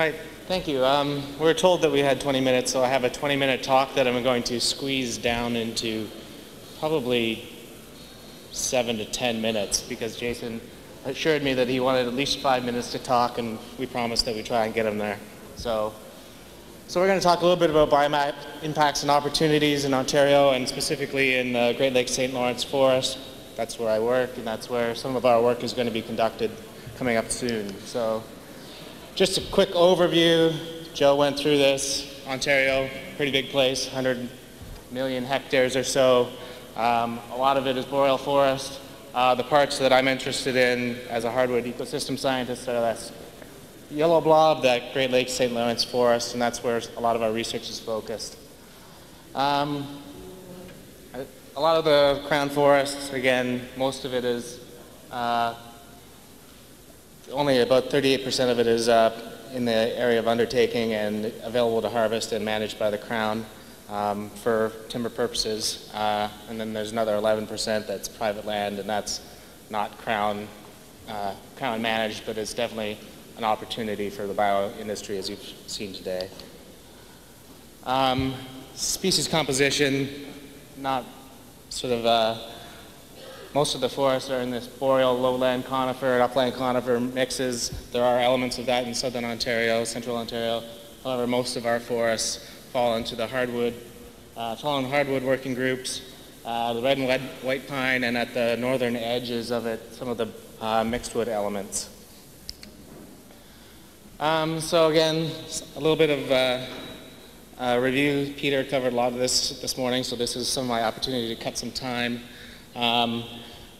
Hi, thank you. We were told that we had 20 minutes, so I have a 20-minute talk that I'm going to squeeze down into probably 7 to 10 minutes because Jason assured me that he wanted at least 5 minutes to talk, and we promised that we'd try and get him there. So we're going to talk a little bit about biomass impacts and opportunities in Ontario, and specifically in the Great Lakes St. Lawrence Forest. That's where I work, and that's where some of our work is going to be conducted coming up soon. So just a quick overview. Joe went through this. Ontario, pretty big place, 100 million hectares or so. A lot of it is boreal forest. The parts that I'm interested in as a hardwood ecosystem scientist are that yellow blob, that Great Lakes St. Lawrence Forest, and that's where a lot of our research is focused. A lot of the crown forests, again, most of it is only about 38% of it is in the area of undertaking and available to harvest and managed by the Crown for timber purposes. And then there's another 11% that's private land, and that's not Crown managed, but it's definitely an opportunity for the bio industry, as you've seen today. Species composition, not sort of most of the forests are in this boreal lowland conifer and upland conifer mixes. There are elements of that in southern Ontario, central Ontario. However, most of our forests fall into the hardwood, tall and hardwood working groups, the red and white pine, and at the northern edges of it, some of the mixed wood elements. So again, a little bit of review. Peter covered a lot of this morning, so this is some of my opportunity to cut some time.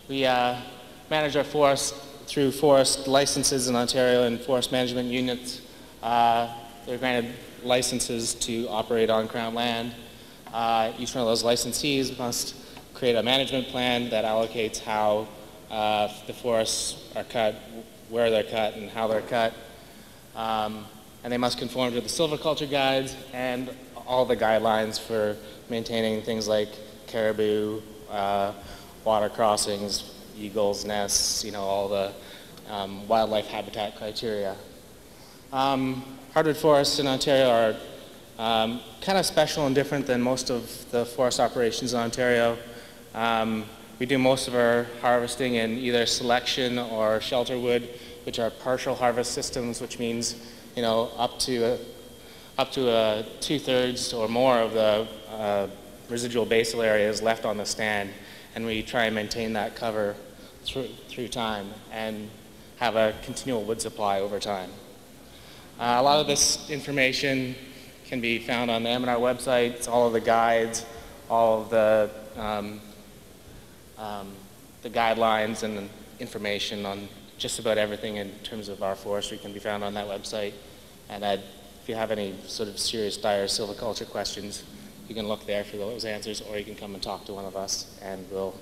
We manage our forest through forest licenses in Ontario and forest management units. They're granted licenses to operate on Crown land. Each one of those licensees must create a management plan that allocates how the forests are cut, where they're cut, and how they're cut. And they must conform to the silviculture guides and all the guidelines for maintaining things like caribou, water crossings, eagles' nests, all the wildlife habitat criteria. Hardwood forests in Ontario are kind of special and different than most of the forest operations in Ontario. We do most of our harvesting in either selection or shelter wood, which are partial harvest systems, which means up to 2/3 or more of the residual basal area is left on the stand, and we try and maintain that cover through time and have a continual wood supply over time. A lot of this information can be found on the M&R website. It's all of the guides, all of the guidelines and information on just about everything in terms of our forestry can be found on that website. And if you have any sort of serious dire silviculture questions, you can look there for those answers, or you can come and talk to one of us and we'll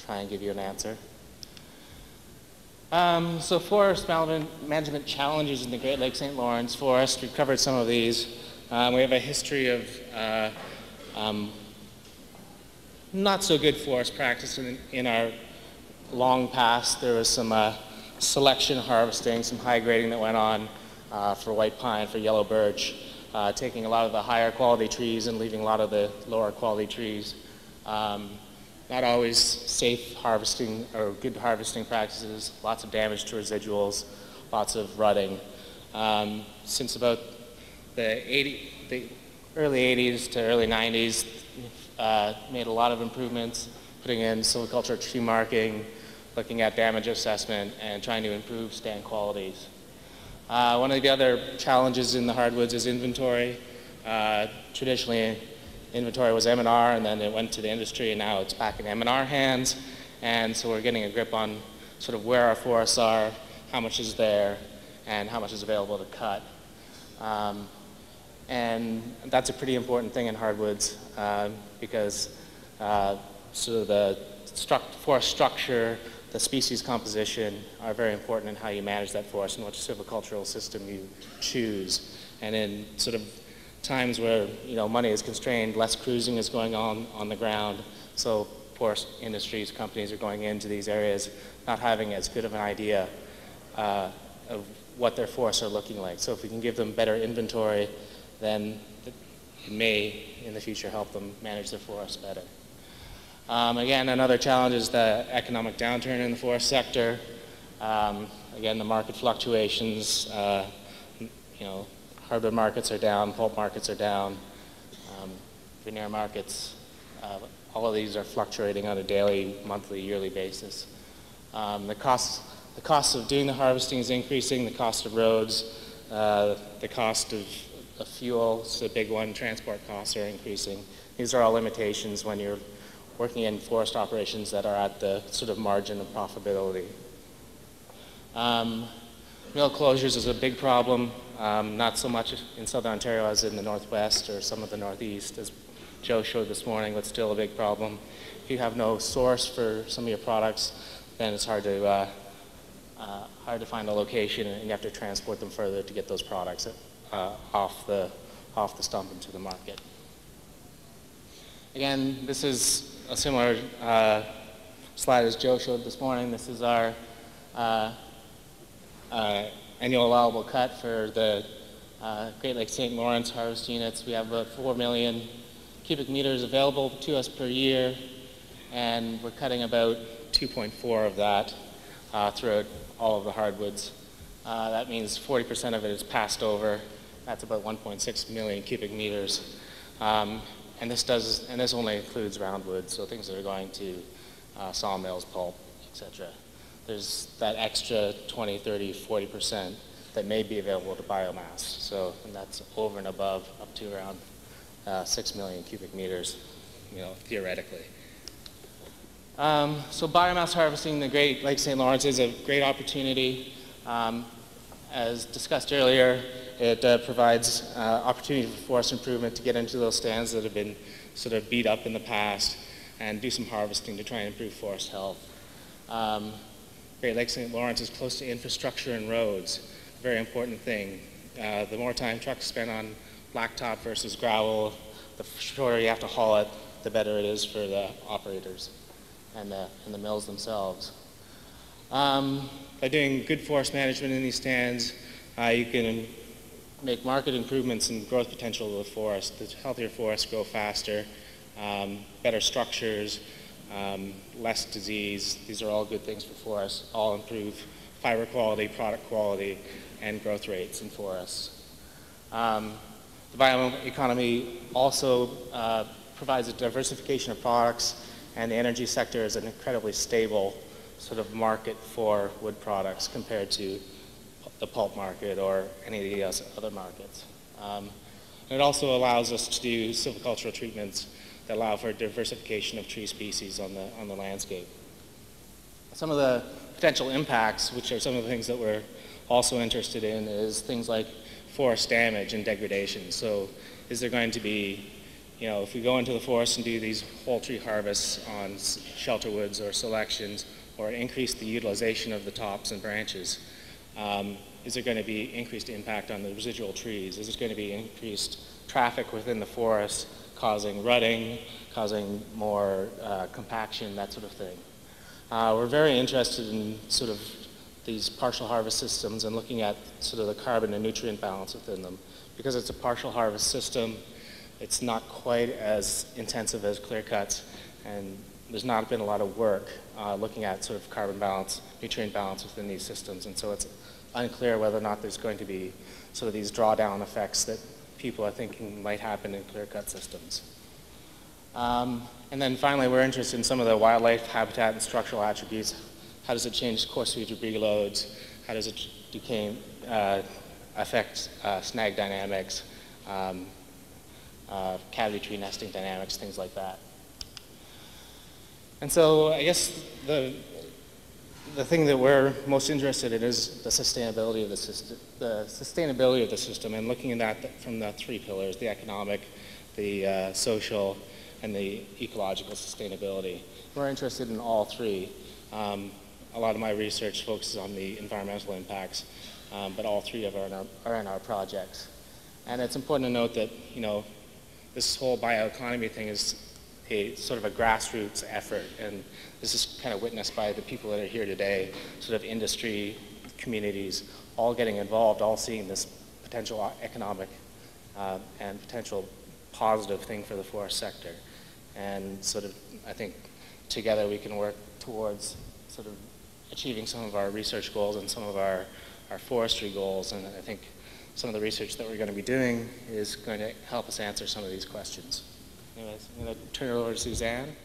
try and give you an answer. So forest management challenges in the Great Lakes St. Lawrence Forest. We've covered some of these. We have a history of not so good forest practice in our long past. There was some selection harvesting, some high grading that went on for white pine, for yellow birch, taking a lot of the higher quality trees and leaving a lot of the lower quality trees. Not always safe harvesting or good harvesting practices, lots of damage to residuals, lots of rutting. Since about the early 80s to early 90s, made a lot of improvements, putting in silviculture tree marking, looking at damage assessment, and trying to improve stand qualities. One of the other challenges in the hardwoods is inventory. Traditionally, inventory was M&R, and then it went to the industry, and now it's back in M&R hands. And so we're getting a grip on sort of where our forests are, how much is there, and how much is available to cut. And that's a pretty important thing in hardwoods because sort of the forest structure, the species composition are very important in how you manage that forest and what silvicultural system you choose. And in sort of times where money is constrained, less cruising is going on the ground, so forest industries, companies are going into these areas not having as good of an idea of what their forests are looking like. So if we can give them better inventory, then it may, in the future, help them manage their forests better. Again, another challenge is the economic downturn in the forest sector. Again, the market fluctuations, hardwood markets are down, pulp markets are down, veneer markets, all of these are fluctuating on a daily, monthly, yearly basis. The cost of doing the harvesting is increasing, the cost of roads, the cost of fuel, so the big one, transport costs are increasing. These are all limitations when you're working in forest operations that are at the sort of margin of profitability. Mill closures is a big problem, not so much in southern Ontario as in the northwest or some of the northeast, as Joe showed this morning, but still a big problem. If you have no source for some of your products, then it's hard to find a location, and you have to transport them further to get those products off the stump into the market. Again, this is a similar slide as Joe showed this morning. This is our annual allowable cut for the Great Lakes St. Lawrence harvest units. We have about 4 million cubic meters available to us per year, and we're cutting about 2.4 of that throughout all of the hardwoods. That means 40% of it is passed over. That's about 1.6 million cubic meters. And this only includes roundwood, so things that are going to sawmills, pulp, etc. There's that extra 20, 30, 40% that may be available to biomass. So, and that's over and above up to around 6 million cubic meters, theoretically. So biomass harvesting in the Great Lakes St. Lawrence is a great opportunity. As discussed earlier, it provides opportunity for forest improvement to get into those stands that have been sort of beat up in the past and do some harvesting to try and improve forest health. Great Lakes St. Lawrence is close to infrastructure and roads, a very important thing. The more time trucks spend on blacktop versus gravel, the shorter you have to haul it, the better it is for the operators and the mills themselves. By doing good forest management in these stands, you can make market improvements in growth potential of the forest. The healthier forests grow faster, better structures, less disease. These are all good things for forests, all improve fiber quality, product quality, and growth rates in forests. The bioeconomy also provides a diversification of products, and the energy sector is an incredibly stable sort of market for wood products compared to the pulp market or any of the other markets. And it also allows us to do silvicultural treatments that allow for diversification of tree species on the landscape. Some of the potential impacts, which are some of the things that we're also interested in, is things like forest damage and degradation. So is there going to be, if we go into the forest and do these whole tree harvests on shelter woods or selections, or increase the utilization of the tops and branches, is there going to be increased impact on the residual trees? Is there going to be increased traffic within the forest, causing rutting, causing more compaction, that sort of thing? We're very interested in sort of these partial harvest systems and looking at sort of the carbon and nutrient balance within them. Because it's a partial harvest system, it's not quite as intensive as clear cuts, and there's not been a lot of work looking at sort of carbon balance, nutrient balance within these systems, and so it's unclear whether or not there's going to be sort of these drawdown effects that people are thinking might happen in clear cut systems. And then finally, we're interested in some of the wildlife habitat and structural attributes. How does it change coarse feed debris loads? How does it affect snag dynamics, cavity tree nesting dynamics, things like that? And so I guess the thing that we're most interested in is the sustainability of the system, and looking at that from the three pillars: the economic, the social, and the ecological sustainability. We're interested in all three. A lot of my research focuses on the environmental impacts, but all three of them are in our projects. And it's important to note that, this whole bioeconomy thing is a sort of a grassroots effort, and this is kind of witnessed by the people that are here today, sort of industry, communities all getting involved, all seeing this potential economic and potential positive thing for the forest sector. And sort of, I think together we can work towards sort of achieving some of our research goals and some of our forestry goals. And I think some of the research that we're going to be doing is going to help us answer some of these questions. Anyways, I'm going to turn it over to Suzanne.